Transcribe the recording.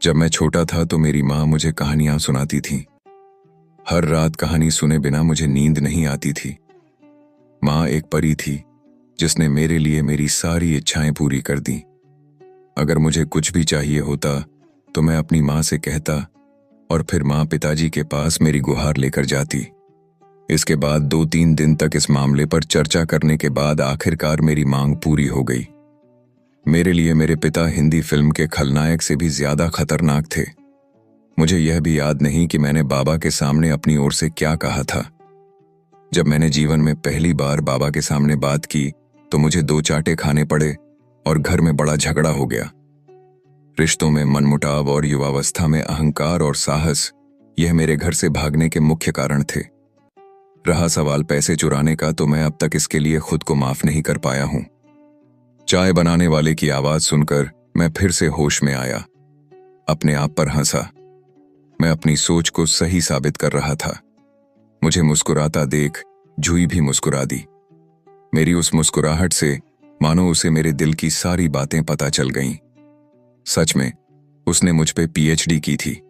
जब मैं छोटा था तो मेरी माँ मुझे कहानियां सुनाती थी। हर रात कहानी सुने बिना मुझे नींद नहीं आती थी। माँ एक परी थी जिसने मेरे लिए मेरी सारी इच्छाएं पूरी कर दी। अगर मुझे कुछ भी चाहिए होता तो मैं अपनी माँ से कहता और फिर माँ पिताजी के पास मेरी गुहार लेकर जाती। इसके बाद 2-3 दिन तक इस मामले पर चर्चा करने के बाद आखिरकार मेरी मांग पूरी हो गई। मेरे लिए मेरे पिता हिंदी फिल्म के खलनायक से भी ज्यादा खतरनाक थे। मुझे यह भी याद नहीं कि मैंने बाबा के सामने अपनी ओर से क्या कहा था। जब मैंने जीवन में पहली बार बाबा के सामने बात की तो मुझे 2 चाटे खाने पड़े और घर में बड़ा झगड़ा हो गया। रिश्तों में मनमुटाव और युवावस्था में अहंकार और साहस, यह मेरे घर से भागने के मुख्य कारण थे। रहा सवाल पैसे चुराने का, तो मैं अब तक इसके लिए खुद को माफ नहीं कर पाया हूं। चाय बनाने वाले की आवाज सुनकर मैं फिर से होश में आया। अपने आप पर हंसा। मैं अपनी सोच को सही साबित कर रहा था। मुझे मुस्कुराता देख जूही भी मुस्कुरा दी। मेरी उस मुस्कुराहट से मानो उसे मेरे दिल की सारी बातें पता चल गईं। सच में उसने मुझ पे पीएचडी की थी।